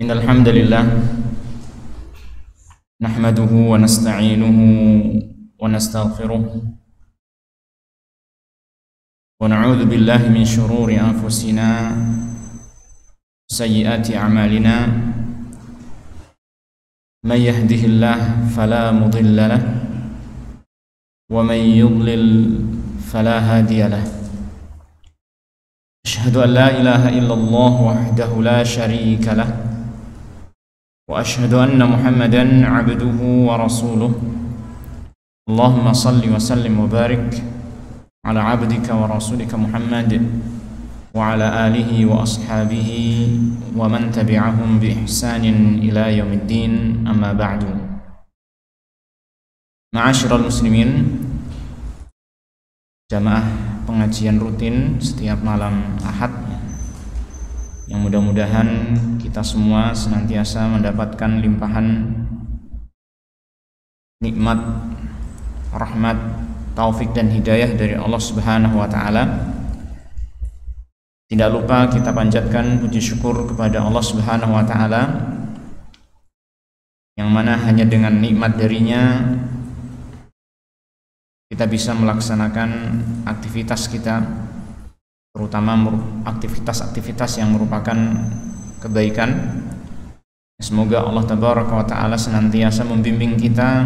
Innal hamdalillah nahmaduhu wa nasta'inuhu wa nastaghfiruh wa na'udzu billahi min shururi anfusina sayyiati a'malina may yahdihillahu fala mudilla lahu wa may yudlil fala hadiya lahu. Asyhadu an la ilaha illallah wahdahu la syarika lahu wa asyhadu anna Muhammadan abduhu wa rasuluh. Allahumma salli wa sallim wa barik ala abdika wa rasulika Muhammad wa ala alihi wa ashabihi wa man tabi'ahum bi ihsanin ila yaumiddin, amma ba'du. Ma'asyiral muslimin, jamaah pengajian rutin setiap malam Ahad, yang mudah-mudahan kita semua senantiasa mendapatkan limpahan nikmat, rahmat, taufik dan hidayah dari Allah Subhanahu wa taala. Tidak lupa kita panjatkan puji syukur kepada Allah Subhanahu wa taala, yang mana hanya dengan nikmat darinya kita bisa melaksanakan aktivitas kita, terutama aktivitas-aktivitas yang merupakan kebaikan. Semoga Allah Tabaraka wa Ta'ala senantiasa membimbing kita,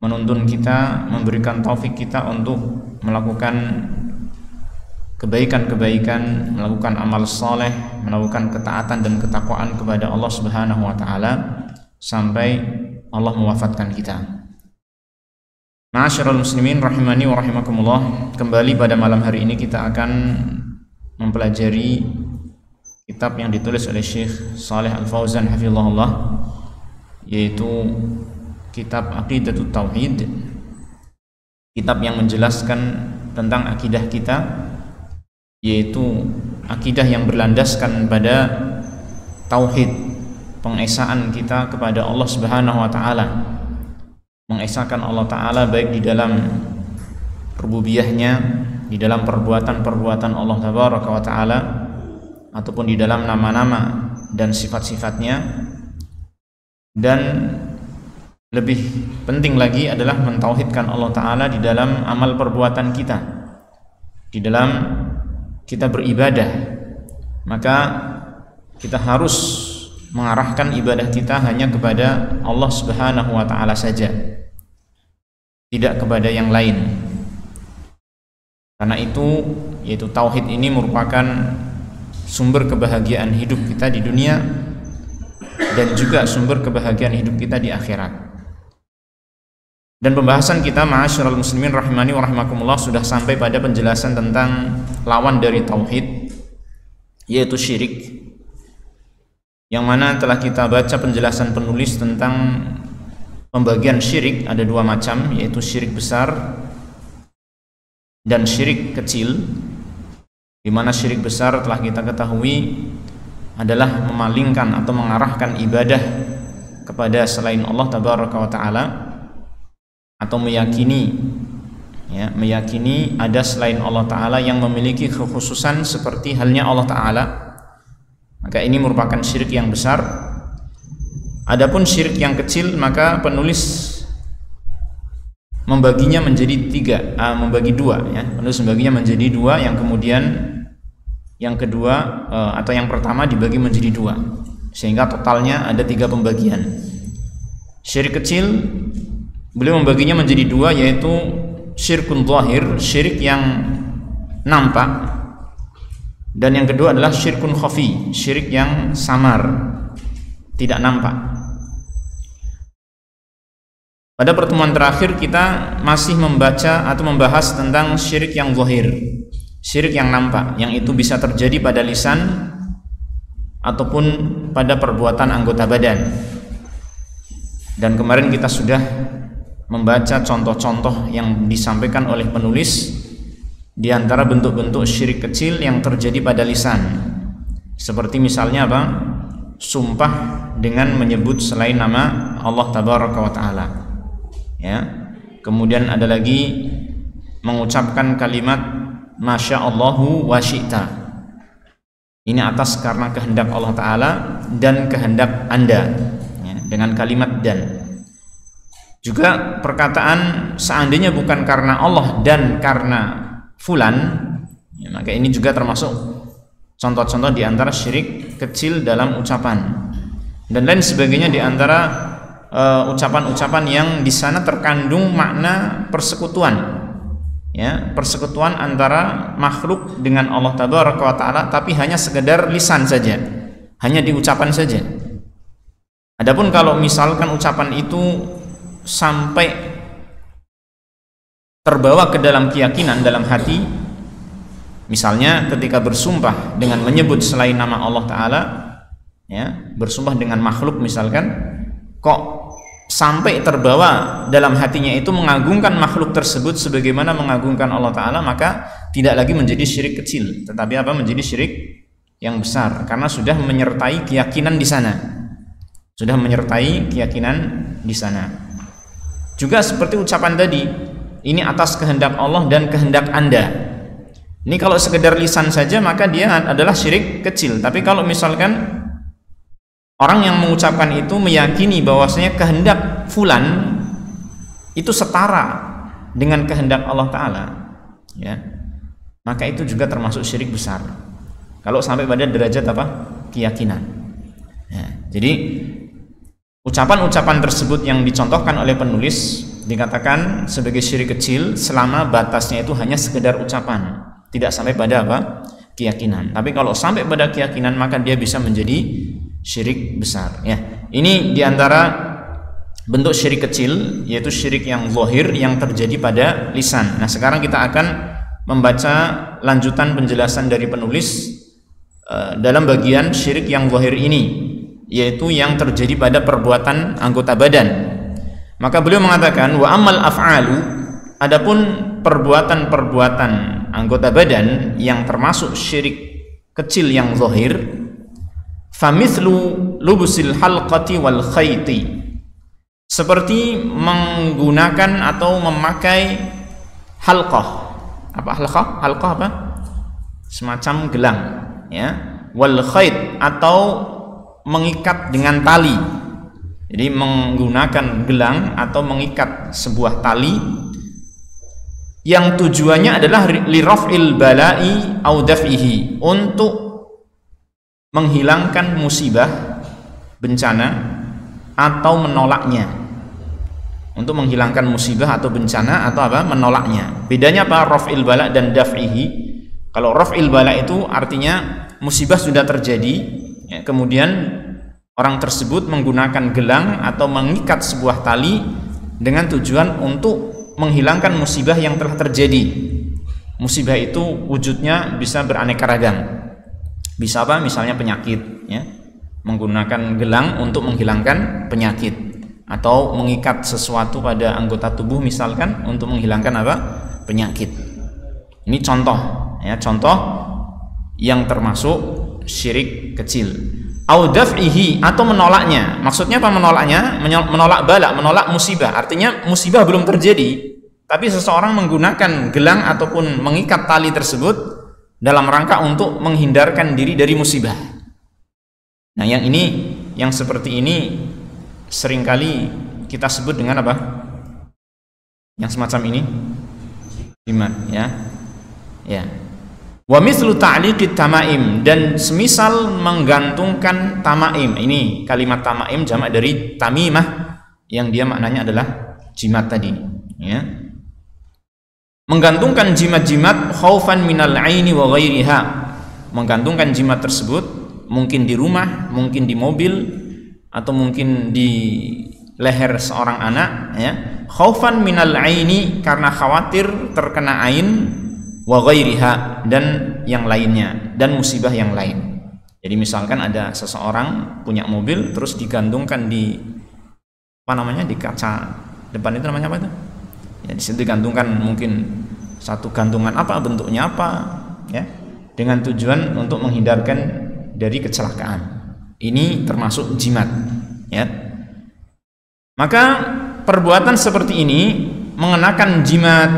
menuntun kita, memberikan taufik kita untuk melakukan kebaikan-kebaikan, melakukan amal soleh, melakukan ketaatan dan ketakwaan kepada Allah Subhanahu wa Ta'ala sampai Allah mewafatkan kita. Ma'asyiral muslimin rahimani wa rahimakumullah, kembali pada malam hari ini kita akan mempelajari kitab yang ditulis oleh Syekh Shalih Al-Fauzan hafizahullah, yaitu kitab Aqidatut Tauhid, kitab yang menjelaskan tentang akidah kita, yaitu akidah yang berlandaskan pada tauhid, pengesaan kita kepada Allah Subhanahu wa taala, mengesahkan Allah Ta'ala baik di dalam rububiyahnya, di dalam perbuatan-perbuatan Allah Tabaraka wa Ta'ala, ataupun di dalam nama-nama dan sifat-sifatnya. Dan lebih penting lagi adalah mentauhidkan Allah Ta'ala di dalam amal perbuatan kita, di dalam kita beribadah. Maka kita harus mengarahkan ibadah kita hanya kepada Allah Subhanahu wa Ta'ala saja, tidak kepada yang lain. Karena itu, yaitu tauhid ini merupakan sumber kebahagiaan hidup kita di dunia dan juga sumber kebahagiaan hidup kita di akhirat. Dan pembahasan kita, ma'asyiral muslimin rahimani wa rahimakumullah, sudah sampai pada penjelasan tentang lawan dari tauhid, yaitu syirik, yang mana telah kita baca penjelasan penulis tentang pembagian syirik. Ada dua macam, yaitu syirik besar dan syirik kecil. Di mana syirik besar telah kita ketahui adalah memalingkan atau mengarahkan ibadah kepada selain Allah Tabaraka wa Ta'ala, atau meyakini ada selain Allah Ta'ala yang memiliki kekhususan seperti halnya Allah Ta'ala. Maka ini merupakan syirik yang besar. Adapun syirik yang kecil, maka penulis membaginya menjadi membagi dua, ya. Penulis membaginya menjadi dua, yang kemudian yang kedua atau yang pertama dibagi menjadi dua, sehingga totalnya ada 3 pembagian. Syirik kecil beliau membaginya menjadi dua, yaitu syirkun zahir, syirik yang nampak, dan yang kedua adalah syirkun khafi, syirik yang samar, tidak nampak. Pada pertemuan terakhir kita masih membaca atau membahas tentang syirik yang zahir, syirik yang nampak, yang itu bisa terjadi pada lisan ataupun pada perbuatan anggota badan. Dan kemarin kita sudah membaca contoh-contoh yang disampaikan oleh penulis di antara bentuk-bentuk syirik kecil yang terjadi pada lisan. Seperti misalnya apa? Sumpah dengan menyebut selain nama Allah Tabaraka wa Ta'ala, ya. Kemudian ada lagi mengucapkan kalimat Masya Allahu wa syi'ta, Ini atas karena kehendak Allah Ta'ala dan kehendak Anda, ya, dengan kalimat dan. Juga perkataan seandainya bukan karena Allah dan karena fulan, ya, maka ini juga termasuk contoh-contoh di antara syirik kecil dalam ucapan dan lain sebagainya di antara ucapan-ucapan yang di sana terkandung makna persekutuan, ya, persekutuan antara makhluk dengan Allah Tabaraka wa Ta'ala, tapi hanya sekedar lisan saja, hanya di ucapan saja. Adapun kalau misalkan ucapan itu sampai terbawa ke dalam keyakinan dalam hati, misalnya ketika bersumpah dengan menyebut selain nama Allah Ta'ala, ya, bersumpah dengan makhluk misalkan, kok sampai terbawa dalam hatinya itu mengagungkan makhluk tersebut sebagaimana mengagungkan Allah Ta'ala, maka tidak lagi menjadi syirik kecil, tetapi apa, menjadi syirik yang besar, karena sudah menyertai keyakinan di sana, sudah menyertai keyakinan di sana. Juga seperti ucapan tadi, ini atas kehendak Allah dan kehendak Anda. Ini kalau sekedar lisan saja maka dia adalah syirik kecil. Tapi kalau misalkan orang yang mengucapkan itu meyakini bahwasanya kehendak fulan itu setara dengan kehendak Allah Ta'ala, ya, maka itu juga termasuk syirik besar kalau sampai pada derajat apa, keyakinan, ya. Jadi ucapan-ucapan tersebut yang dicontohkan oleh penulis dikatakan sebagai syirik kecil selama batasnya itu hanya sekedar ucapan, tidak sampai pada apa, keyakinan. Tapi kalau sampai pada keyakinan maka dia bisa menjadi syirik besar, ya. Ini diantara bentuk syirik kecil, yaitu syirik yang zahir yang terjadi pada lisan. Nah, sekarang kita akan membaca lanjutan penjelasan dari penulis dalam bagian syirik yang zahir ini, yaitu yang terjadi pada perbuatan anggota badan. Maka beliau mengatakan, wa amal af'alu, adapun perbuatan-perbuatan anggota badan yang termasuk syirik kecil yang zahir, famithlu lubusil halqati wal khayti, seperti menggunakan atau memakai halqah. Apa halqah? Halqah apa? Semacam gelang, ya. Wal khayt, atau mengikat dengan tali. Jadi menggunakan gelang atau mengikat sebuah tali yang tujuannya adalah liraf'il bala'i au daf'ihi, untuk menghilangkan musibah, bencana, atau menolaknya. Untuk menghilangkan musibah atau bencana atau apa, menolaknya. Bedanya apa raf'il bala dan daf'ihi? Kalau raf'il bala itu artinya musibah sudah terjadi, ya, kemudian orang tersebut menggunakan gelang atau mengikat sebuah tali dengan tujuan untuk menghilangkan musibah yang telah terjadi. Musibah itu wujudnya bisa beraneka ragam. Bisa apa? Misalnya penyakit, ya. Menggunakan gelang untuk menghilangkan penyakit, atau mengikat sesuatu pada anggota tubuh misalkan untuk menghilangkan apa? Penyakit. Ini contoh, ya, contoh yang termasuk syirik kecil. Au daf'ihi, atau menolaknya. Maksudnya apa menolaknya? Menolak bala, menolak musibah. Artinya musibah belum terjadi, tapi seseorang menggunakan gelang ataupun mengikat tali tersebut dalam rangka untuk menghindarkan diri dari musibah. Nah, yang seperti ini seringkali kita sebut dengan apa? Yang semacam ini, jimat, ya. Ya. Wa mithlu ta'liqit tamaim, dan semisal menggantungkan tamaim. Ini kalimat tamaim jamak dari tamimah yang dia maknanya adalah jimat tadi, ya. Menggantungkan jimat-jimat khaufan minal aini wa ghairiha. Menggantungkan jimat tersebut mungkin di rumah, mungkin di mobil, atau mungkin di leher seorang anak, ya. Khaufan minal aini, karena khawatir terkena ain, wa ghairiha, dan yang lainnya, dan musibah yang lain. Jadi misalkan ada seseorang punya mobil terus digantungkan di apa namanya, di kaca depan itu namanya apa itu? Ya, di situ digantungkan mungkin satu gantungan apa, bentuknya apa, ya, dengan tujuan untuk menghindarkan dari kecelakaan. Ini termasuk jimat, ya. Maka perbuatan seperti ini, mengenakan jimat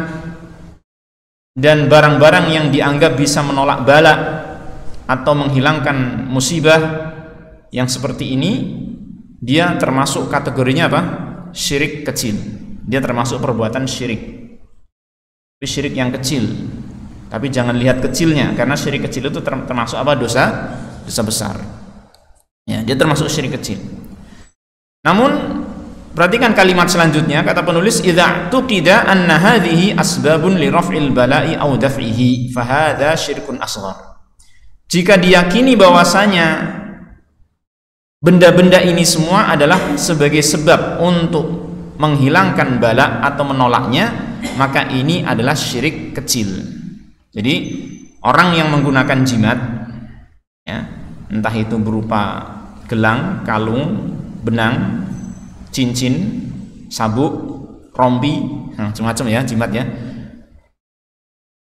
dan barang-barang yang dianggap bisa menolak bala atau menghilangkan musibah, yang seperti ini dia termasuk kategorinya apa? Syirik kecil. Dia termasuk perbuatan syirik. Tapi syirik yang kecil. Tapi jangan lihat kecilnya, karena syirik kecil itu termasuk apa? Dosa besar. Ya, dia termasuk syirik kecil. Namun perhatikan kalimat selanjutnya, kata penulis, idza tuqida anna hadhihi asbabun li raf'il bala'i aw daf'ihi fa hadza syirkun asghar. Jika diyakini bahwasanya benda-benda ini semua adalah sebagai sebab untuk menghilangkan bala atau menolaknya, maka ini adalah syirik kecil. Jadi orang yang menggunakan jimat, ya, entah itu berupa gelang, kalung, benang, cincin, sabuk, rompi, macam-macam ya jimat ya.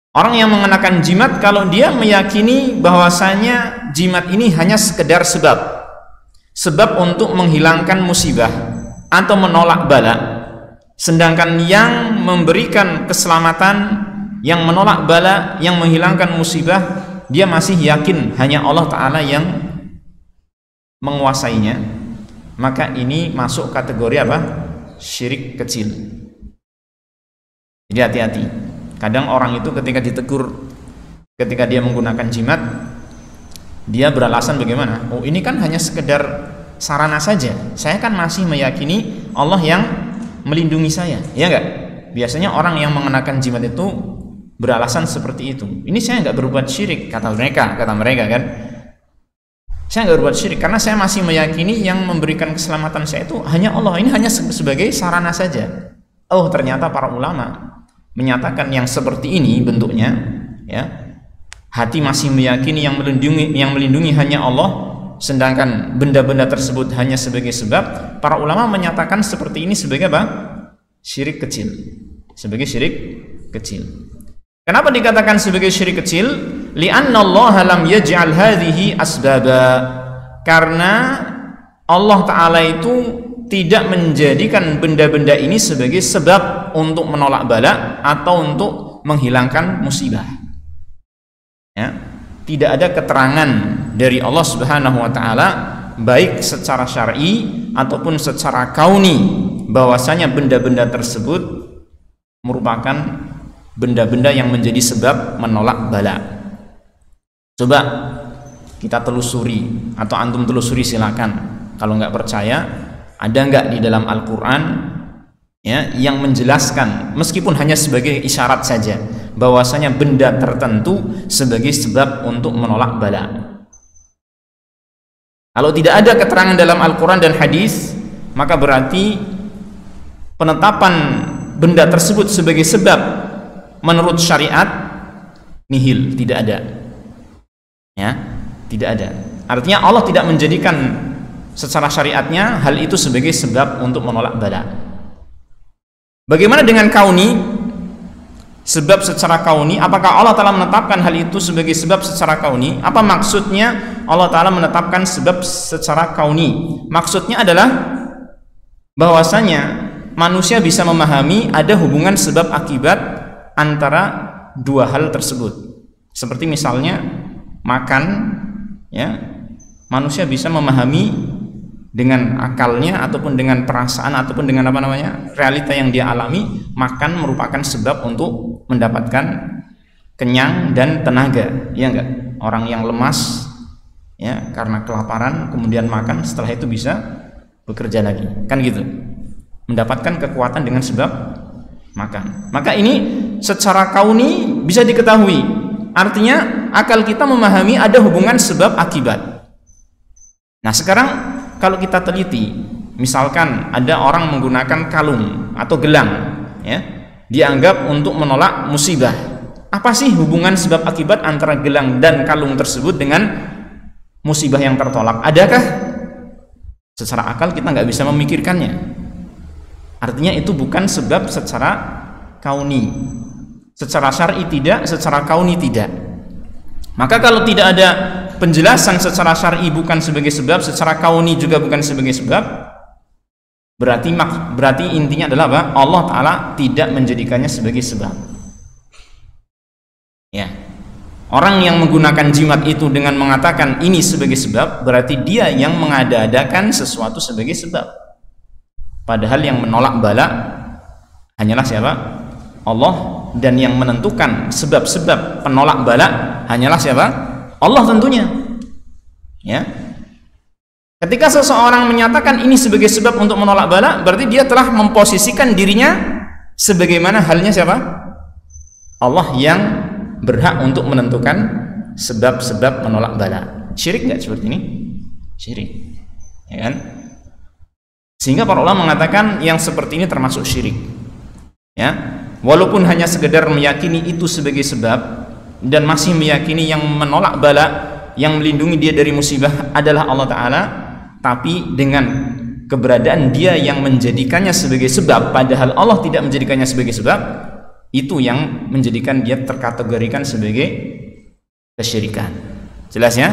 Orang yang mengenakan jimat, kalau dia meyakini bahwasanya jimat ini hanya sekedar sebab untuk menghilangkan musibah atau menolak bala, sedangkan yang memberikan keselamatan, yang menolak bala, yang menghilangkan musibah, dia masih yakin hanya Allah Ta'ala yang menguasainya, maka ini masuk kategori apa? Syirik kecil. Jadi hati-hati. Kadang orang itu ketika ditegur, ketika dia menggunakan jimat, dia beralasan bagaimana? Oh, ini kan hanya sekedar sarana saja. Saya kan masih meyakini Allah yang melindungi saya. Ya enggak? Biasanya orang yang mengenakan jimat itu beralasan seperti itu. Ini saya enggak berbuat syirik, kata mereka kan. Saya enggak berbuat syirik karena saya masih meyakini yang memberikan keselamatan saya itu hanya Allah. Ini hanya sebagai sarana saja. Oh, ternyata para ulama menyatakan yang seperti ini bentuknya, ya. Hati masih meyakini yang melindungi hanya Allah, sedangkan benda-benda tersebut hanya sebagai sebab. Para ulama menyatakan seperti ini sebagai apa? Syirik kecil. Sebagai syirik kecil. Kenapa dikatakan sebagai syirik kecil? Li'anna Allah lam yaj'al hadhihi asbaba. Karena Allah Ta'ala itu tidak menjadikan benda-benda ini sebagai sebab untuk menolak bala atau untuk menghilangkan musibah. Ya, tidak ada keterangan dari Allah Subhanahu wa Ta'ala, baik secara syar'i ataupun secara kauni, bahwasanya benda-benda tersebut merupakan benda-benda yang menjadi sebab menolak bala. Coba kita telusuri, atau antum telusuri silakan. Kalau nggak percaya, ada nggak di dalam Al-Quran, ya, yang menjelaskan meskipun hanya sebagai isyarat saja bahwasanya benda tertentu sebagai sebab untuk menolak bala. Kalau tidak ada keterangan dalam Al-Quran dan hadis, maka berarti penetapan benda tersebut sebagai sebab menurut syariat nihil, tidak ada. Ya, tidak ada. Artinya Allah tidak menjadikan secara syariatnya hal itu sebagai sebab untuk menolak bala. Bagaimana dengan kauni? Sebab secara kauni, apakah Allah Ta'ala menetapkan hal itu sebagai sebab secara kauni? Apa maksudnya Allah Ta'ala menetapkan sebab secara kauni? Maksudnya adalah bahwasanya manusia bisa memahami ada hubungan sebab akibat antara dua hal tersebut. Seperti misalnya makan, ya, manusia bisa memahami dengan akalnya ataupun dengan perasaan ataupun dengan realita yang dia alami. Makan merupakan sebab untuk mendapatkan kenyang dan tenaga, ya enggak? Orang yang lemas, ya, karena kelaparan kemudian makan, setelah itu bisa bekerja lagi, kan gitu, mendapatkan kekuatan dengan sebab makan. Maka ini secara kauni bisa diketahui, artinya akal kita memahami ada hubungan sebab akibat. Nah, sekarang kalau kita teliti, misalkan ada orang menggunakan kalung atau gelang, ya, dianggap untuk menolak musibah. Apa sih hubungan sebab akibat antara gelang dan kalung tersebut dengan musibah yang tertolak? Adakah? Secara akal kita nggak bisa memikirkannya. Artinya itu bukan sebab secara kauni. Secara syar'i tidak, secara kauni tidak. Maka kalau tidak ada penjelasan secara syar'i bukan sebagai sebab, secara kauni juga bukan sebagai sebab, berarti intinya adalah apa? Allah Ta'ala tidak menjadikannya sebagai sebab. Ya. Orang yang menggunakan jimat itu dengan mengatakan ini sebagai sebab, berarti dia yang mengada-adakan sesuatu sebagai sebab. Padahal yang menolak bala hanyalah siapa? Allah, dan yang menentukan sebab-sebab penolak bala hanyalah siapa? Allah tentunya. Ya. Ketika seseorang menyatakan ini sebagai sebab untuk menolak bala, berarti dia telah memposisikan dirinya sebagaimana halnya siapa? Allah yang berhak untuk menentukan sebab-sebab menolak bala. Syirik nggak seperti ini? Syirik, ya kan? Sehingga para ulama mengatakan yang seperti ini termasuk syirik. Ya, walaupun hanya sekedar meyakini itu sebagai sebab dan masih meyakini yang menolak bala, yang melindungi dia dari musibah adalah Allah Ta'ala, tapi dengan keberadaan dia yang menjadikannya sebagai sebab, padahal Allah tidak menjadikannya sebagai sebab, itu yang menjadikan dia terkategorikan sebagai kesyirikan. Jelas ya?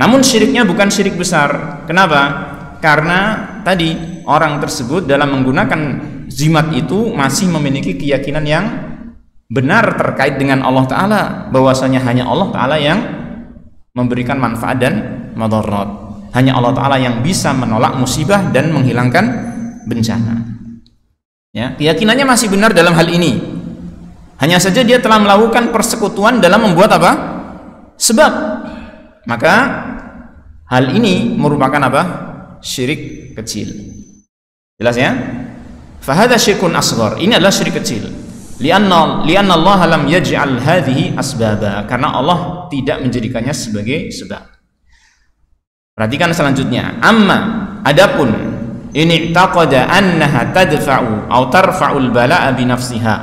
Namun syiriknya bukan syirik besar. Kenapa? Karena tadi orang tersebut dalam menggunakan jimat itu masih memiliki keyakinan yang benar terkait dengan Allah Ta'ala, bahwasanya hanya Allah Ta'ala yang memberikan manfaat dan madarat. Hanya Allah Ta'ala yang bisa menolak musibah dan menghilangkan bencana. Ya, keyakinannya masih benar dalam hal ini. Hanya saja dia telah melakukan persekutuan dalam membuat apa? Sebab. Maka hal ini merupakan apa? Syirik kecil. Jelas ya? Fahadha syirkun asghar. Ini adalah syirik kecil. Lianna Allah lam yaj'al hadhihi asbaba. Karena Allah tidak menjadikannya sebagai sebab. Perhatikan selanjutnya. Amma adapun ini i'taqada annaha tadfa'u atau tarfa'ul bala'a bi nafsiha.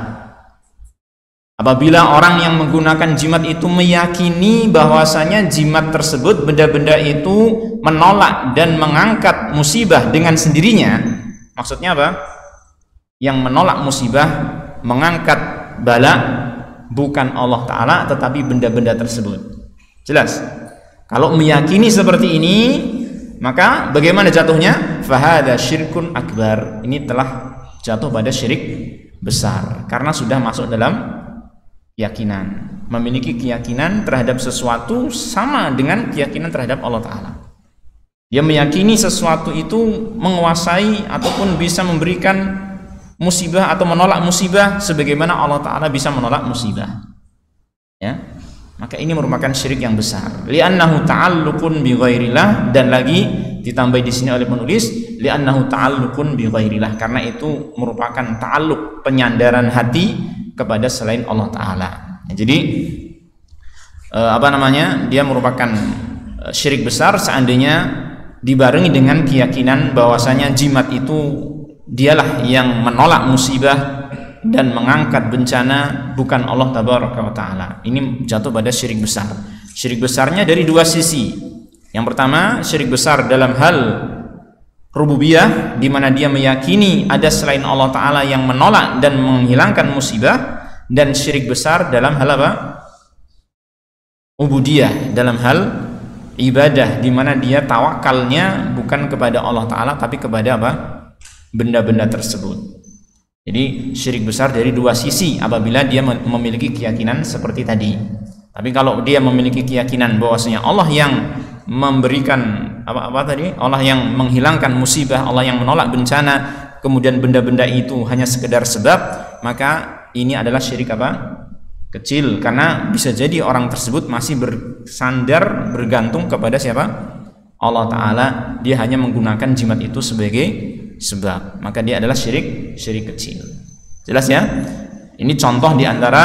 Apabila orang yang menggunakan jimat itu meyakini bahwasanya jimat tersebut, benda-benda itu menolak dan mengangkat musibah dengan sendirinya. Maksudnya apa? Yang menolak musibah, mengangkat bala bukan Allah Ta'ala tetapi benda-benda tersebut. Jelas? Kalau meyakini seperti ini, maka bagaimana jatuhnya? Fahada syirkun akbar. Ini telah jatuh pada syirik besar karena sudah masuk dalam keyakinan. Memiliki keyakinan terhadap sesuatu sama dengan keyakinan terhadap Allah Ta'ala. Dia meyakini sesuatu itu menguasai ataupun bisa memberikan musibah atau menolak musibah sebagaimana Allah Ta'ala bisa menolak musibah. Ya. Maka ini merupakan syirik yang besar. Li'annahu ta'alluqun bi ghairillah, dan lagi ditambah di sini oleh penulis li'annahu ta'alluqun bi ghairillah, karena itu merupakan ta'alluq, penyandaran hati kepada selain Allah Ta'ala. Jadi dia merupakan syirik besar seandainya dibarengi dengan keyakinan bahwasanya jimat itu dialah yang menolak musibah dan mengangkat bencana, bukan Allah Tabaraka wa Ta'ala. Ini jatuh pada syirik besar. Syirik besarnya dari dua sisi. Yang pertama, syirik besar dalam hal rububiyah, di mana dia meyakini ada selain Allah Ta'ala yang menolak dan menghilangkan musibah. Dan syirik besar dalam hal apa? Ubudiyah, dalam hal ibadah, di mana dia tawakalnya bukan kepada Allah Ta'ala tapi kepada apa? Benda-benda tersebut. Jadi syirik besar dari dua sisi apabila dia memiliki keyakinan seperti tadi. Tapi kalau dia memiliki keyakinan bahwasanya Allah yang memberikan Allah yang menghilangkan musibah, Allah yang menolak bencana, kemudian benda-benda itu hanya sekedar sebab, maka ini adalah syirik apa? Kecil, karena bisa jadi orang tersebut masih bersandar, bergantung kepada siapa? Allah Ta'ala. Dia hanya menggunakan jimat itu sebagai sebab, maka dia adalah syirik kecil. Jelas ya? Ini contoh di antara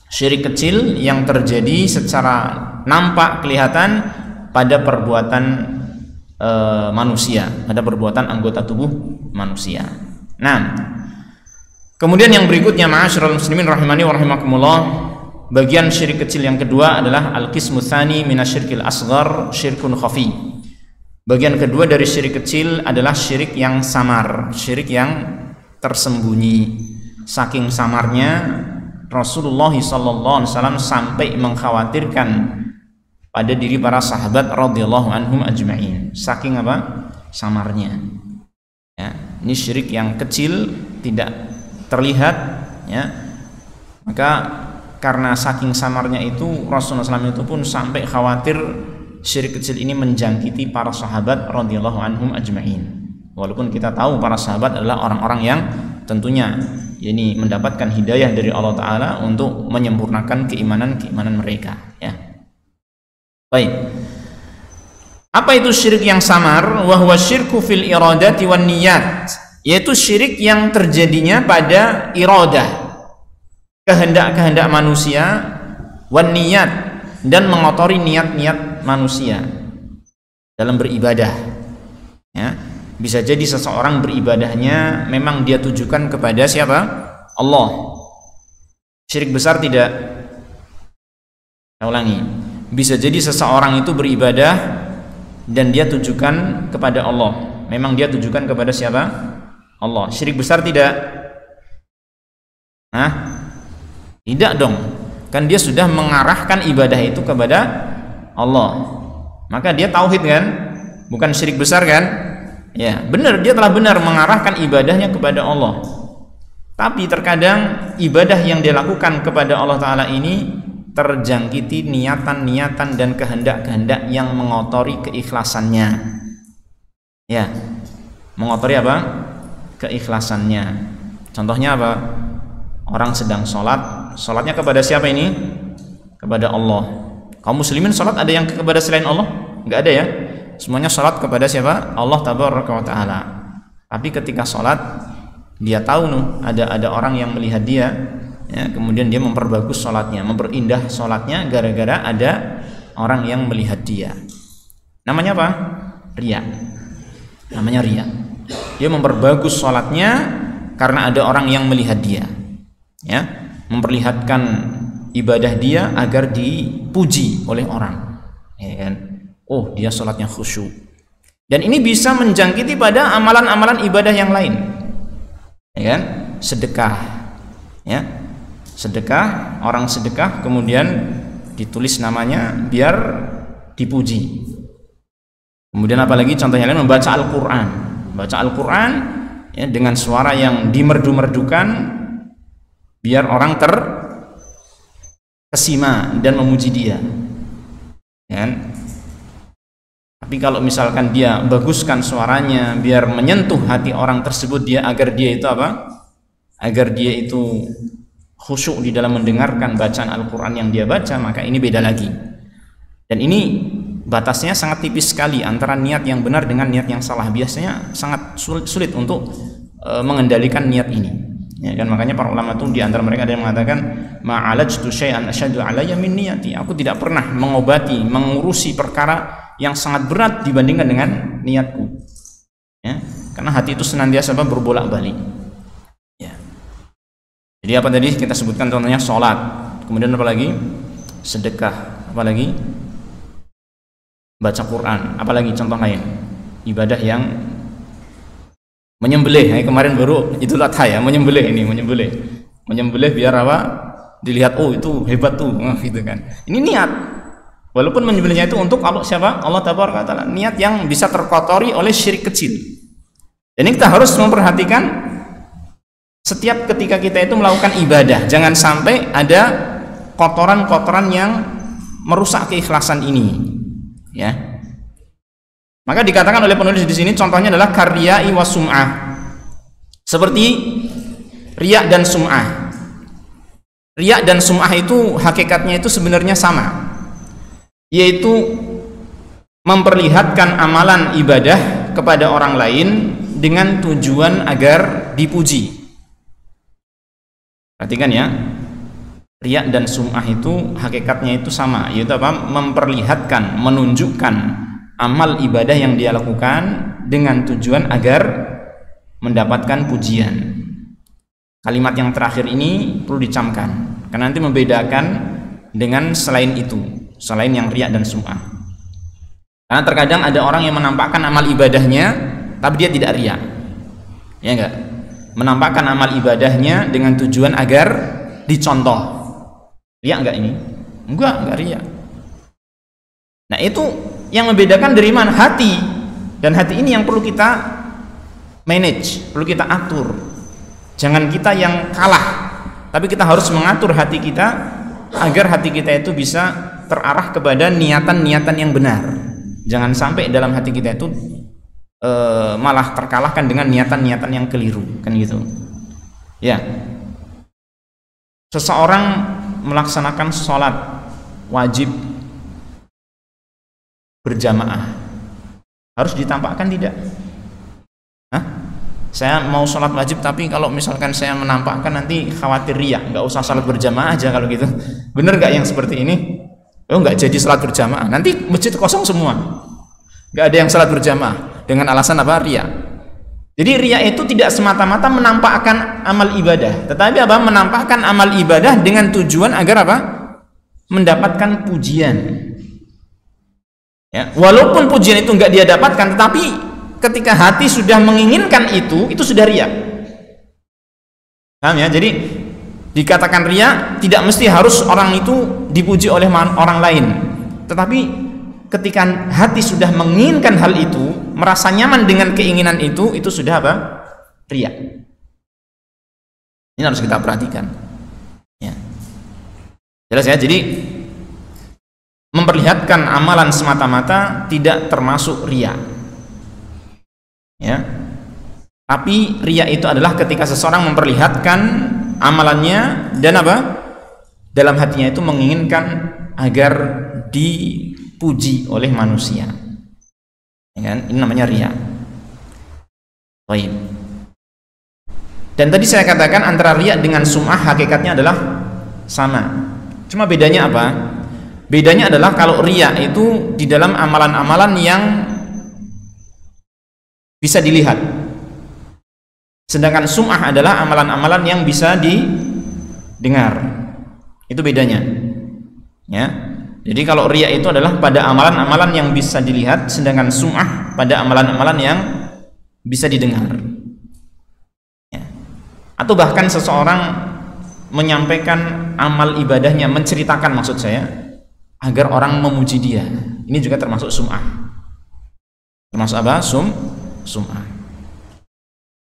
syirik kecil yang terjadi secara nampak, kelihatan pada perbuatan manusia, pada perbuatan anggota tubuh manusia. Nah, kemudian yang berikutnya, ma'asyiral muslimin rahimani wa rahimakumullah, bagian syirik kecil yang kedua adalah al-qismu tsani minasyirkil asghar, syirkun khafi. Bagian kedua dari syirik kecil adalah syirik yang samar, syirik yang tersembunyi. Saking samarnya Rasulullah SAW sampai mengkhawatirkan pada diri para sahabat radhiyallahu anhum ajma'in. Saking apa? Samarnya. Ya, ini syirik yang kecil, tidak terlihat, ya. Maka karena saking samarnya itu Rasulullah SAW itu pun sampai khawatir syirik kecil ini menjangkiti para sahabat radhiyallahu anhum ajma'in. Walaupun kita tahu para sahabat adalah orang-orang yang tentunya ini mendapatkan hidayah dari Allah Ta'ala untuk menyempurnakan keimanan mereka, ya. Baik, apa itu syirik yang samar? Wa huwa syirku fil iradati wan niyat, yaitu syirik yang terjadinya pada iradah, kehendak-kehendak manusia, wan niyat, dan mengotori niat-niat manusia dalam beribadah, ya. Bisa jadi seseorang beribadahnya memang dia tujukan kepada siapa? Allah. Syirik besar tidak? Saya ulangi. Bisa jadi seseorang itu beribadah dan dia tujukan kepada Allah. Memang dia tujukan kepada siapa? Allah. Syirik besar tidak? Hah? Tidak dong. Kan dia sudah mengarahkan ibadah itu kepada Allah. Maka dia tauhid kan? Bukan syirik besar kan? Ya, benar, dia telah benar mengarahkan ibadahnya kepada Allah. Tapi terkadang ibadah yang dia lakukan kepada Allah Ta'ala ini terjangkiti niatan-niatan dan kehendak-kehendak yang mengotori keikhlasannya. Ya, mengotori apa? Keikhlasannya. Contohnya apa? Orang sedang sholat, sholatnya kepada siapa ini? Kepada Allah. Kaum muslimin sholat ada yang kepada selain Allah? Enggak ada ya. Semuanya sholat kepada siapa? Allah Tabaraka wa Ta'ala. Tapi ketika sholat dia tahu ada orang yang melihat dia, ya, kemudian dia memperbagus sholatnya, memperindah sholatnya gara-gara ada orang yang melihat dia. Namanya apa? Riya. Namanya riya. Dia memperbagus sholatnya karena ada orang yang melihat dia, ya, memperlihatkan ibadah dia agar dipuji oleh orang, ya kan? Oh, dia sholatnya khusyuk. Dan ini bisa menjangkiti pada amalan-amalan ibadah yang lain, ya kan? Sedekah, ya, sedekah, orang sedekah kemudian ditulis namanya biar dipuji. Kemudian apalagi contohnya lain, membaca Al-Quran. Baca Al-Quran, ya, dengan suara yang dimerdu-merdukan biar orang terkesima dan memuji dia, ya kan? Tapi kalau misalkan dia baguskan suaranya biar menyentuh hati orang tersebut, dia agar dia itu apa? Agar dia itu khusyuk di dalam mendengarkan bacaan Al-Quran yang dia baca, maka ini beda lagi. Dan ini batasnya sangat tipis sekali antara niat yang benar dengan niat yang salah. Biasanya sangat sulit untuk mengendalikan niat ini, ya kan? Makanya para ulama itu di antara mereka ada yang mengatakan ma'alajtu syai'an asyaddu alayya min niyati. Aku tidak pernah mengobati, mengurusi perkara yang sangat berat dibandingkan dengan niatku, ya, karena hati itu senantiasa berbolak-balik, ya. Jadi apa tadi kita sebutkan contohnya? Sholat, kemudian apa lagi? Sedekah, apa lagi? Baca Quran, apa lagi contoh lain? Ibadah yang menyembelih, kemarin baru Idul Adha ya, menyembelih biar apa? Dilihat, oh itu hebat tuh, gitu kan. Ini niat. Walaupun menyembelihnya itu untuk Allah siapa? Allah Tabaraka wa Ta'ala. Niat yang bisa terkotori oleh syirik kecil. Dan ini kita harus memperhatikan setiap ketika kita itu melakukan ibadah, jangan sampai ada kotoran-kotoran yang merusak keikhlasan ini, ya. Maka dikatakan oleh penulis di sini contohnya adalah karya'i wa sum'ah. Seperti riya dan sum'ah. Riya dan sum'ah itu hakikatnya itu sebenarnya sama, yaitu memperlihatkan amalan ibadah kepada orang lain dengan tujuan agar dipuji. Perhatikan ya, riya dan sum'ah itu hakikatnya itu sama, yaitu apa? Memperlihatkan, menunjukkan amal ibadah yang dia lakukan dengan tujuan agar mendapatkan pujian. Kalimat yang terakhir ini perlu dicamkan, karena nanti membedakan dengan selain itu, selain yang riya dan sum'ah. Karena terkadang ada orang yang menampakkan amal ibadahnya tapi dia tidak riya, ya enggak? Menampakkan amal ibadahnya dengan tujuan agar dicontoh. Riya enggak ini? Enggak riya. Nah, itu yang membedakan dari mana? Hati. Dan hati ini yang perlu kita manage, perlu kita atur. Jangan kita yang kalah, tapi kita harus mengatur hati kita agar hati kita itu bisa terarah kepada niatan-niatan yang benar. Jangan sampai dalam hati kita itu malah terkalahkan dengan niatan-niatan yang keliru, kan gitu. Ya. Seseorang melaksanakan sholat wajib berjamaah, harus ditampakkan tidak? Saya mau sholat wajib, tapi kalau misalkan saya menampakkan nanti khawatir riya, nggak usah sholat berjamaah aja kalau gitu. Bener nggak yang seperti ini? Oh, nggak jadi sholat berjamaah, nanti masjid kosong semua, nggak ada yang sholat berjamaah dengan alasan apa? Riya. Jadi riya itu tidak semata-mata menampakkan amal ibadah, tetapi apa? Menampakkan amal ibadah dengan tujuan agar apa? Mendapatkan pujian. Ya, walaupun pujian itu nggak dia dapatkan, tetapi ketika hati sudah menginginkan itu sudah riya. Paham ya? Jadi dikatakan riya tidak mesti harus orang itu dipuji oleh orang lain, tetapi ketika hati sudah menginginkan hal itu, merasa nyaman dengan keinginan itu sudah apa? Riya. Ini harus kita perhatikan. Ya. Jelas ya? Jadi memperlihatkan amalan semata-mata tidak termasuk riya. Ya. Tapi riya itu adalah ketika seseorang memperlihatkan amalannya dan apa? Dalam hatinya itu menginginkan agar dipuji oleh manusia. Ya kan? Ini namanya riya. Baik. Dan tadi saya katakan antara riya dengan sum'ah hakikatnya adalah sama. Cuma bedanya apa? Bedanya adalah kalau riya itu di dalam amalan-amalan yang bisa dilihat, sedangkan sum'ah adalah amalan-amalan yang bisa didengar. Itu bedanya, ya. Jadi kalau riya itu adalah pada amalan-amalan yang bisa dilihat, sedangkan sum'ah pada amalan-amalan yang bisa didengar, ya. Atau bahkan seseorang menyampaikan amal ibadahnya, menceritakan maksud saya, agar orang memuji dia. Ini juga termasuk sum'ah. Termasuk apa? Sum'ah.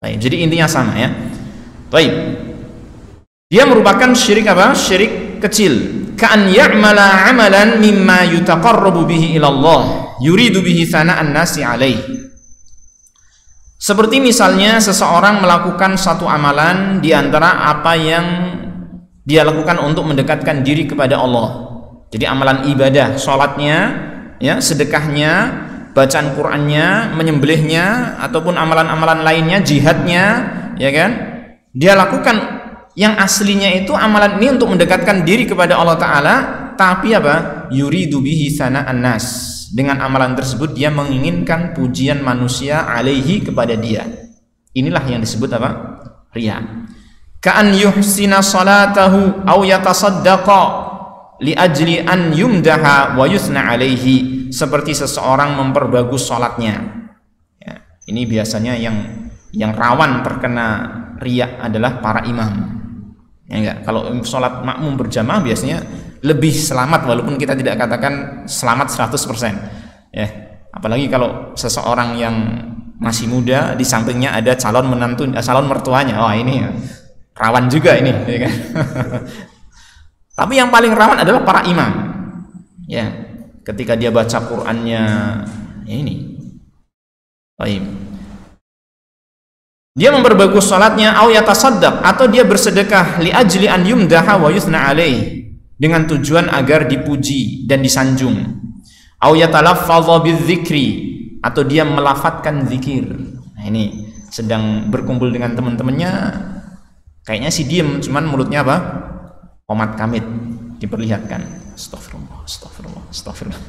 Baik, jadi intinya sama ya. Baik. Dia merupakan syirik apa? Syirik kecil. Ka'an ya'mala 'amalan mimma yutaqarrabu bihi ila Allah, yuridu bihi thana'an nasi 'alaihi. Seperti misalnya seseorang melakukan satu amalan di antara apa yang dia lakukan untuk mendekatkan diri kepada Allah. Jadi amalan ibadah, sholatnya, ya, sedekahnya, bacaan Qur'annya, menyembelihnya, ataupun amalan-amalan lainnya, jihadnya, ya kan? Dia lakukan yang aslinya itu amalan ini untuk mendekatkan diri kepada Allah Ta'ala, tapi apa? Yuridu bihi thana'an nas. Dengan amalan tersebut dia menginginkan pujian manusia alaihi kepada dia. Inilah yang disebut apa? Riya. Ka'an yuhsina salatahu aw yatasaddaqa li ajli an yumdaha wa yusna alaihi. Seperti seseorang memperbagus sholatnya, ya, ini biasanya yang rawan terkena riya adalah para imam, ya enggak? Kalau sholat makmum berjamaah biasanya lebih selamat, walaupun kita tidak katakan selamat 100%, ya. Apalagi kalau seseorang yang masih muda, di sampingnya ada calon menantu, calon mertuanya, oh ini ya, rawan juga ini, ya kan? Tapi yang paling rawan adalah para imam, ya. Ketika dia baca Qur'annya, ya ini. Baik. Dia memperbagus salatnya, au yatasaddaq, atau dia bersedekah li ajli an yumdaha wa yuthna alaih, dengan tujuan agar dipuji dan disanjung. Au yatalaffadha bidzikri, atau dia melafatkan zikir. Nah, ini sedang berkumpul dengan teman-temannya, kayaknya sih diem, cuman mulutnya apa? Qomat kamit, diperlihatkan. Astagfirullah, astagfirullah, astagfirullah.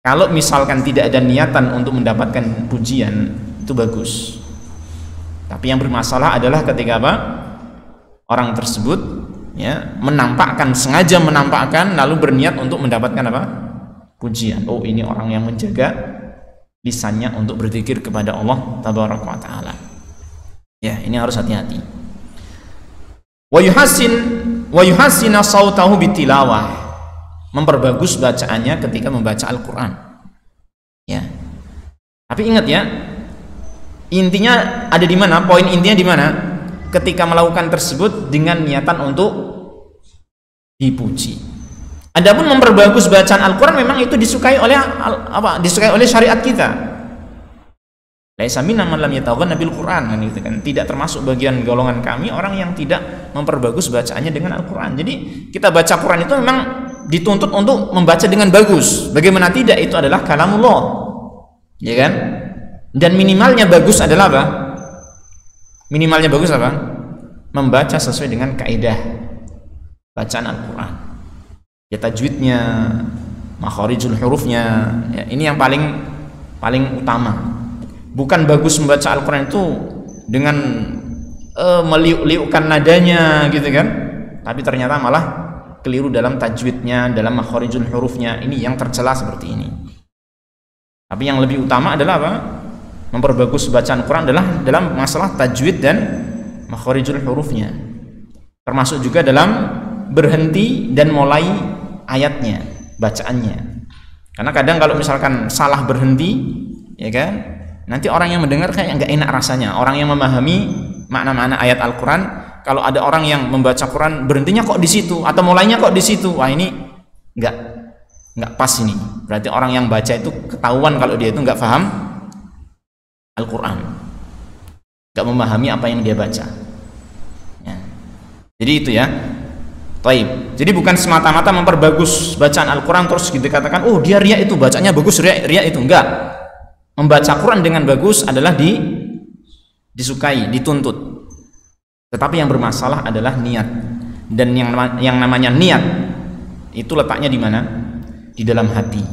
Kalau misalkan tidak ada niatan untuk mendapatkan pujian, itu bagus. Tapi yang bermasalah adalah ketika apa? Orang tersebut, ya, menampakkan, sengaja menampakkan, lalu berniat untuk mendapatkan apa? Pujian. Oh, ini orang yang menjaga lisannya untuk berzikir kepada Allah Tabaraka wa Ta'ala. Ya, ini harus hati-hati. Wa yuhassina sautahu bitilawah, memperbagus bacaannya ketika membaca Al-Quran, ya. Tapi ingat ya, intinya ada di mana? Poin intinya di mana? Ketika melakukan tersebut dengan niatan untuk dipuji. Adapun memperbagus bacaan Al-Qur'an memang itu disukai oleh disukai oleh syariat kita. Laisa minna man lam yataghanna bil Qur'an, gitu kan. Tidak termasuk bagian golongan kami orang yang tidak memperbagus bacaannya dengan Al-Qur'an. Jadi kita baca Quran itu memang dituntut untuk membaca dengan bagus. Bagaimana tidak, itu adalah kalamullah. Ya kan? Dan minimalnya bagus adalah apa? Minimalnya bagus apa? Membaca sesuai dengan kaidah bacaan Al-Qur'an. Ya, tajwidnya, makharijul hurufnya, ya, ini yang paling utama. Bukan bagus membaca Al-Qur'an itu dengan meliuk-liukkan nadanya gitu kan, tapi ternyata malah keliru dalam tajwidnya, dalam makharijul hurufnya. Ini yang tercela seperti ini. Tapi yang lebih utama adalah apa? Memperbagus bacaan Quran adalah dalam masalah tajwid dan makharijul hurufnya, termasuk juga dalam berhenti dan mulai ayatnya, bacaannya. Karena kadang kalau misalkan salah berhenti, ya kan, nanti orang yang mendengar kayak nggak enak rasanya. Orang yang memahami makna-makna ayat Al-Quran, kalau ada orang yang membaca Quran berhentinya kok di situ atau mulainya kok di situ, wah ini nggak pas ini. Berarti orang yang baca itu ketahuan kalau dia itu nggak paham Al-Quran, nggak memahami apa yang dia baca. Ya. Jadi itu ya. Taib. Jadi bukan semata-mata memperbagus bacaan Al-Quran terus gitu katakan, oh dia riya itu bacanya bagus, riya itu enggak. Membaca Quran dengan bagus adalah disukai, dituntut. Tetapi yang bermasalah adalah niat. Dan yang namanya niat itu letaknya di mana? Di dalam hati.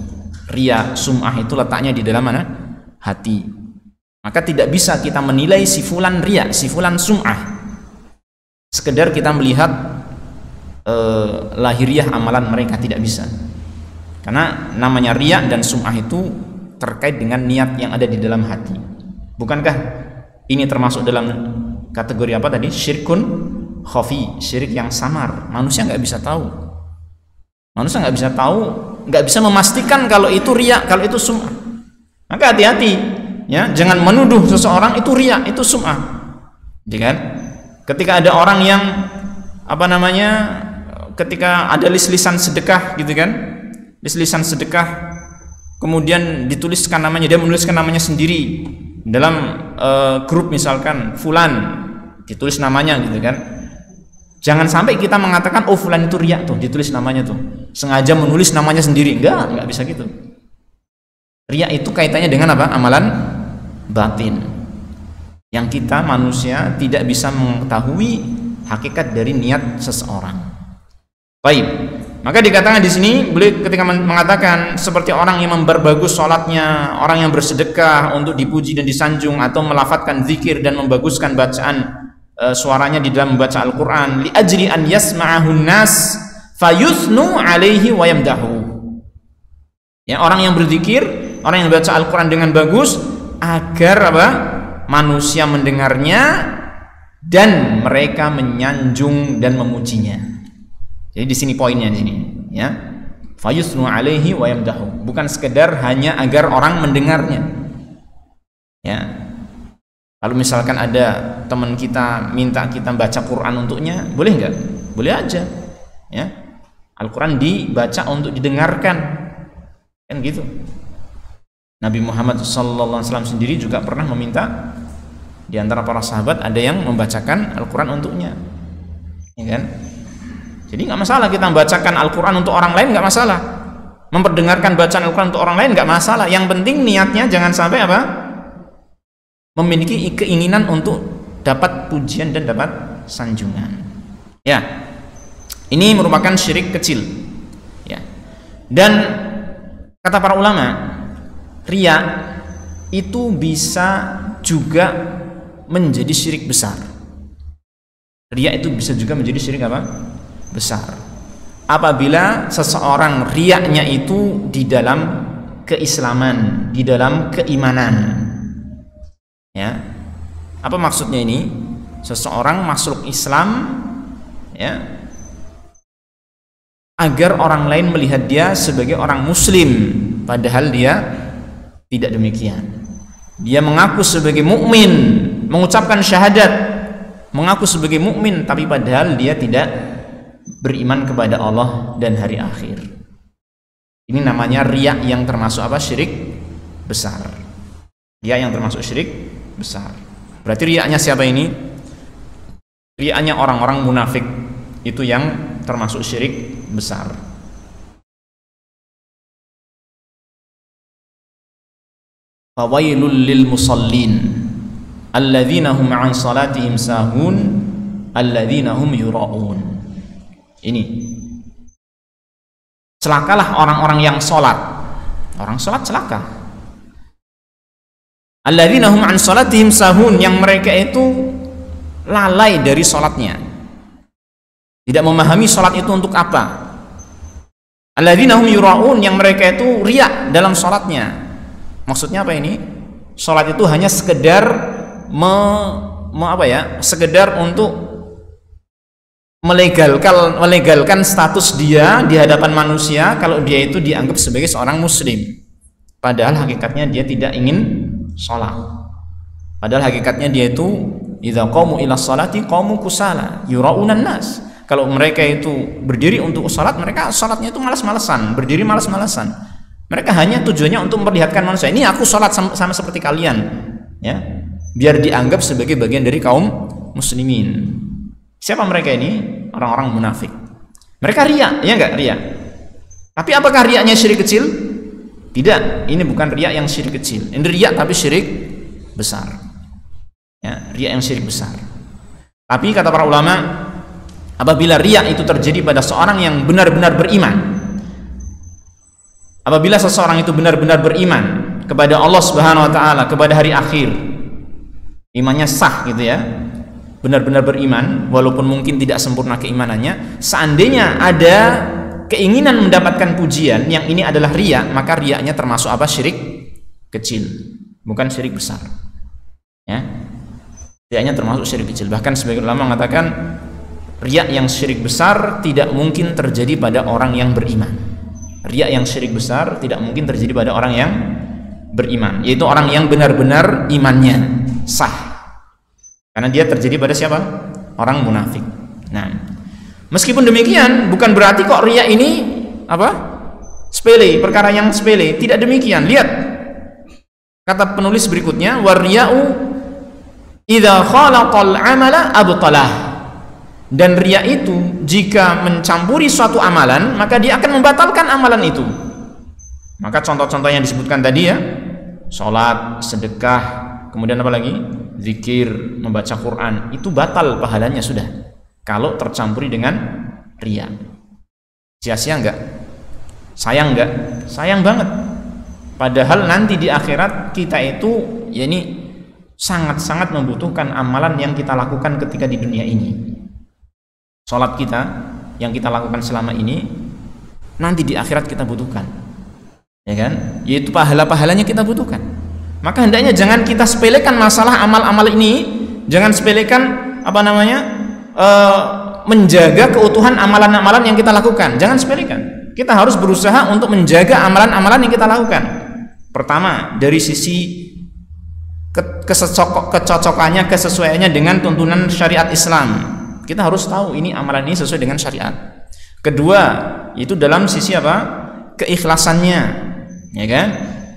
Riya, sum'ah itu letaknya di dalam mana? Hati. Maka tidak bisa kita menilai si fulan riya, si fulan sum'ah sekedar kita melihat lahiriah amalan mereka, tidak bisa. Karena namanya riya dan sum'ah itu terkait dengan niat yang ada di dalam hati. Bukankah ini termasuk dalam kategori apa tadi? Syirkun khafi, syirik yang samar. Manusia nggak bisa tahu. Manusia nggak bisa tahu, nggak bisa memastikan kalau itu riya, kalau itu sum'ah. Maka hati-hati, ya, jangan menuduh seseorang itu riya, itu sum'ah. Jadi kan, ketika ada orang yang ketika ada list-listan sedekah gitu kan, list-listan sedekah, kemudian dituliskan namanya, dia menuliskan namanya sendiri dalam grup misalkan fulan, ditulis namanya gitu kan. Jangan sampai kita mengatakan oh fulan itu riya tuh, ditulis namanya tuh, sengaja menulis namanya sendiri. Enggak bisa gitu. Riya itu kaitannya dengan apa? Amalan batin yang kita manusia tidak bisa mengetahui hakikat dari niat seseorang. Baik, maka dikatakan di sini beliau ketika mengatakan seperti orang yang memperbagus sholatnya, orang yang bersedekah untuk dipuji dan disanjung, atau melafadzkan zikir dan membaguskan bacaan suaranya di dalam membaca Al-Quran, li ajri an yasma'ahun nas fayuthnu alaihi wa yamdahu. Ya, orang yang berzikir, orang yang baca Al-Quran dengan bagus agar apa? Manusia mendengarnya dan mereka menyanjung dan memujinya. Jadi di sini poinnya di sini, ya. Fayusnu alaihi wa yamdahu. Bukan sekedar hanya agar orang mendengarnya. Ya. Kalau misalkan ada teman kita minta kita baca Quran untuknya, boleh enggak? Boleh aja. Ya. Al-Quran dibaca untuk didengarkan. Kan gitu. Nabi Muhammad SAW sendiri juga pernah meminta di antara para sahabat ada yang membacakan Al-Quran untuknya. Ya kan? Jadi nggak masalah kita membacakan Al-Quran untuk orang lain, nggak masalah. Memperdengarkan bacaan Al-Quran untuk orang lain nggak masalah. Yang penting niatnya jangan sampai apa? Memiliki keinginan untuk dapat pujian dan dapat sanjungan. Ya, ini merupakan syirik kecil. Ya, dan kata para ulama, riya itu bisa juga menjadi syirik besar. Riya itu bisa juga menjadi syirik apa? Besar. Apabila seseorang riyanya itu di dalam keislaman, di dalam keimanan. Ya. Apa maksudnya ini? Seseorang masuk Islam, ya, agar orang lain melihat dia sebagai orang muslim, padahal dia tidak demikian. Dia mengaku sebagai mukmin, mengucapkan syahadat, mengaku sebagai mukmin, tapi padahal dia tidak beriman kepada Allah dan hari akhir. Ini namanya riya yang termasuk apa? Syirik besar. Riya yang termasuk syirik besar. Berarti riyanya siapa ini? Riyanya orang-orang munafik, itu yang termasuk syirik besar. Fawailul lil musallin alladzina hum an salatihim sahun alladzina hum yura'un. Ini celakalah orang-orang yang sholat. Orang sholat celaka. Alladzina hum an salatihim sahun, yang mereka itu lalai dari sholatnya, tidak memahami sholat itu untuk apa. Alladzina hum yura'un, yang mereka itu riya dalam sholatnya. Maksudnya apa ini? Sholat itu hanya sekedar sekedar untuk melegalkan status dia di hadapan manusia kalau dia itu dianggap sebagai seorang muslim. Padahal hakikatnya dia tidak ingin sholat. Padahal hakikatnya dia itu idza qamu ila sholati qamu kusala yura'unan nas. Kalau mereka itu berdiri untuk sholat, mereka sholatnya itu malas-malasan, berdiri malas-malasan. Mereka hanya tujuannya untuk memperlihatkan manusia, ini aku sholat sama seperti kalian, ya, biar dianggap sebagai bagian dari kaum muslimin. Siapa mereka ini? Orang-orang munafik. Mereka riya, ya enggak? Riya. Tapi apakah riyanya syirik kecil? Tidak, ini bukan riya yang syirik kecil. Ini riya tapi syirik besar. Ya, riya yang syirik besar. Tapi kata para ulama, apabila riya itu terjadi pada seorang yang benar-benar beriman, apabila seseorang itu benar-benar beriman kepada Allah Subhanahu wa taala, kepada hari akhir, imannya sah gitu ya, benar-benar beriman walaupun mungkin tidak sempurna keimanannya, seandainya ada keinginan mendapatkan pujian yang ini adalah riya, maka riyanya termasuk apa? Syirik kecil, bukan syirik besar. Ya. Riyanya termasuk syirik kecil. Bahkan sebagian ulama mengatakan riya yang syirik besar tidak mungkin terjadi pada orang yang beriman. Riya yang syirik besar tidak mungkin terjadi pada orang yang beriman, yaitu orang yang benar-benar imannya sah. Karena dia terjadi pada siapa? Orang munafik. Nah, meskipun demikian bukan berarti kok riya ini apa? Sepele, perkara yang sepele. Tidak demikian. Lihat kata penulis berikutnya, wariya'u idza khalaqal amala abtalah. Dan riya itu jika mencampuri suatu amalan, maka dia akan membatalkan amalan itu. Maka contoh-contoh yang disebutkan tadi ya, sholat, sedekah, kemudian apa lagi? Zikir, membaca Quran, itu batal pahalanya sudah kalau tercampuri dengan riya. Sia-sia enggak? Sayang enggak? Sayang banget. Padahal nanti di akhirat kita itu ya ini sangat-sangat membutuhkan amalan yang kita lakukan ketika di dunia ini. Sholat kita yang kita lakukan selama ini nanti di akhirat kita butuhkan, ya kan? Yaitu pahala-pahalanya kita butuhkan. Maka hendaknya jangan kita sepelekan masalah amal-amal ini, jangan sepelekan menjaga keutuhan amalan-amalan yang kita lakukan. Jangan sepelekan. Kita harus berusaha untuk menjaga amalan-amalan yang kita lakukan. Pertama, dari sisi kecocokannya, kesesuaiannya dengan tuntunan syariat Islam. Kita harus tahu ini amalan ini sesuai dengan syariat. Kedua, itu dalam sisi apa? Keikhlasannya, ya kan?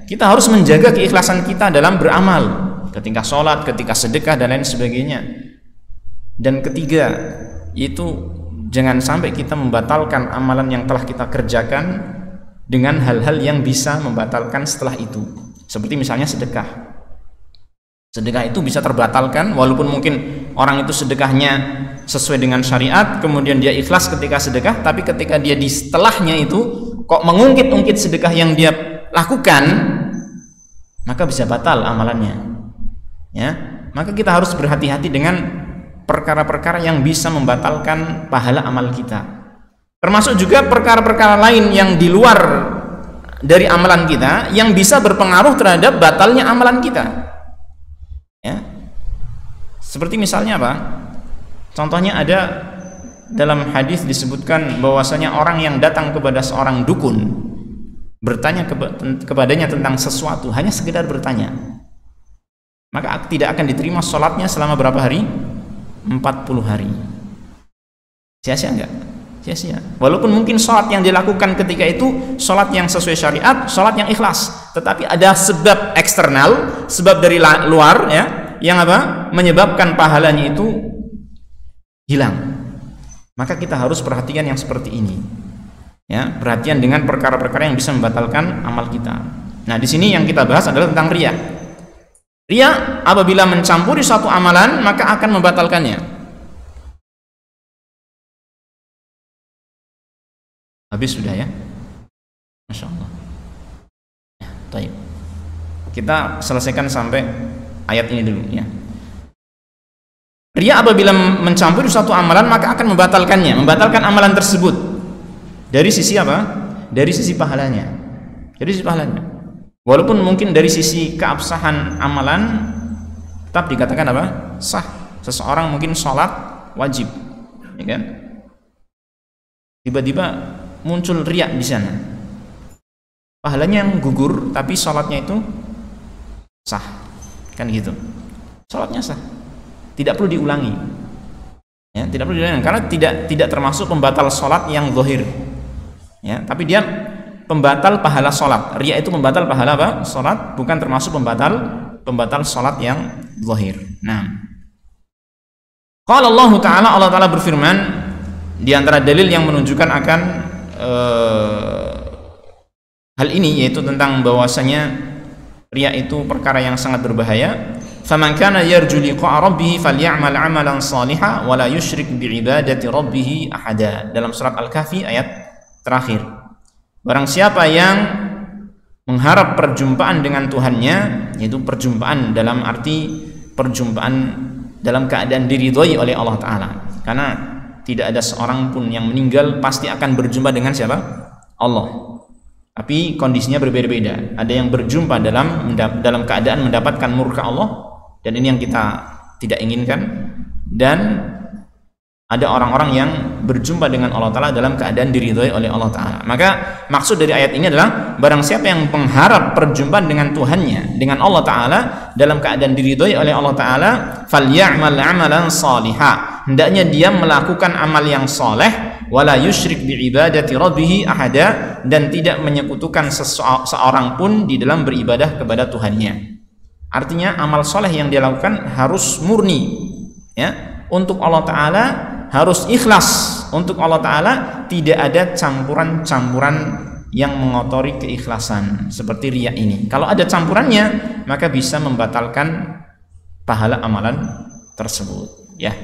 Kita harus menjaga keikhlasan kita dalam beramal, ketika sholat, ketika sedekah dan lain sebagainya. Dan ketiga, itu jangan sampai kita membatalkan amalan yang telah kita kerjakan dengan hal-hal yang bisa membatalkan setelah itu. Seperti misalnya sedekah. Sedekah itu bisa terbatalkan walaupun mungkin orang itu sedekahnya sesuai dengan syariat, kemudian dia ikhlas ketika sedekah, tapi ketika dia di setelahnya itu kok mengungkit-ungkit sedekah yang dia lakukan, maka bisa batal amalannya. Ya, maka kita harus berhati-hati dengan perkara-perkara yang bisa membatalkan pahala amal kita. Termasuk juga perkara-perkara lain yang di luar dari amalan kita yang bisa berpengaruh terhadap batalnya amalan kita. Ya. Seperti misalnya apa? Contohnya ada dalam hadis disebutkan bahwasanya orang yang datang kepada seorang dukun bertanya kepadanya tentang sesuatu, hanya sekedar bertanya, maka tidak akan diterima sholatnya selama berapa hari? 40 hari. Sia-sia enggak? sia-sia. Walaupun mungkin sholat yang dilakukan ketika itu sholat yang sesuai syariat, sholat yang ikhlas, tetapi ada sebab eksternal, sebab dari luar ya, yang apa? Menyebabkan pahalanya itu hilang. Maka kita harus perhatikan yang seperti ini. Ya, perhatian dengan perkara-perkara yang bisa membatalkan amal kita. Nah, di sini yang kita bahas adalah tentang riya. Riya apabila mencampuri suatu amalan maka akan membatalkannya. Habis sudah ya? Masya Allah. Ya, baik. Kita selesaikan sampai ayat ini dulu ya. Riya apabila mencampuri suatu amalan maka akan membatalkannya, membatalkan amalan tersebut. Dari sisi apa? Dari sisi pahalanya. Dari sisi pahalanya. Walaupun mungkin dari sisi keabsahan amalan tetap dikatakan apa? Sah. Seseorang mungkin sholat wajib, ya kan? Tiba-tiba muncul riya di sana. Pahalanya yang gugur, tapi sholatnya itu sah, kan gitu? Sholatnya sah, tidak perlu diulangi. Ya, tidak perlu diulangi karena tidak termasuk pembatal sholat yang zahir. Ya, tapi dia pembatal pahala sholat. Riya itu pembatal pahala apa? Sholat, bukan termasuk pembatal sholat yang zahir. Nah, qala Allah Ta'ala berfirman di antara dalil yang menunjukkan akan hal ini, yaitu tentang bahwasanya riya itu perkara yang sangat berbahaya. Faman kana yarju liqa'a rabbih falyamal 'amalan shalihan wa la yusyrik bi'ibadati rabbih ahada. Dalam surat Al-Kahfi ayat terakhir. Barang siapa yang mengharap perjumpaan dengan Tuhannya, yaitu perjumpaan dalam arti perjumpaan dalam keadaan diridhoi oleh Allah Ta'ala, karena tidak ada seorang pun yang meninggal pasti akan berjumpa dengan siapa? Allah. Tapi kondisinya berbeda-beda. Ada yang berjumpa dalam keadaan mendapatkan murka Allah, dan ini yang kita tidak inginkan, dan ada orang-orang yang berjumpa dengan Allah Ta'ala dalam keadaan diridhoi oleh Allah Ta'ala. Maka maksud dari ayat ini adalah barang siapa yang mengharap perjumpaan dengan Tuhannya, dengan Allah Ta'ala dalam keadaan diridhoi oleh Allah Ta'ala, falyamal 'amalan shalihan, hendaknya dia melakukan amal yang soleh, wala yusyrik bi'ibadati rabbih ahada, dan tidak menyekutukan seorang pun di dalam beribadah kepada Tuhannya. Artinya amal soleh yang dia lakukan harus murni ya, untuk Allah Ta'ala, harus ikhlas untuk Allah Ta'ala, tidak ada campuran-campuran yang mengotori keikhlasan seperti riya ini. Kalau ada campurannya maka bisa membatalkan pahala amalan tersebut ya.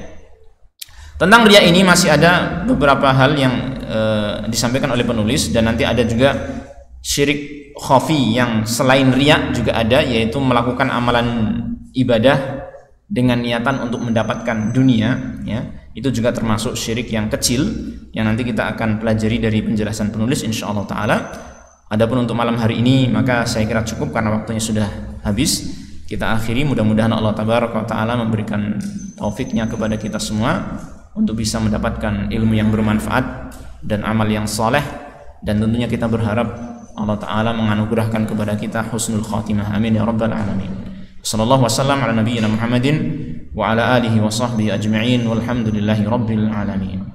Tentang riya ini masih ada beberapa hal yang disampaikan oleh penulis, dan nanti ada juga syirik khafi yang selain riya juga ada, yaitu melakukan amalan ibadah dengan niatan untuk mendapatkan dunia ya. Itu juga termasuk syirik yang kecil yang nanti kita akan pelajari dari penjelasan penulis insyaallah taala. Adapun untuk malam hari ini maka saya kira cukup karena waktunya sudah habis. Kita akhiri, mudah-mudahan Allah tabaraka taala memberikan taufiknya kepada kita semua untuk bisa mendapatkan ilmu yang bermanfaat dan amal yang saleh, dan tentunya kita berharap Allah taala menganugerahkan kepada kita husnul khatimah. Amin ya rabbal alamin. Sallallahu wasallam ala nabiyyina Muhammadin wa ala alihi wa sahbihi ajma'in walhamdulillahi rabbil alamin.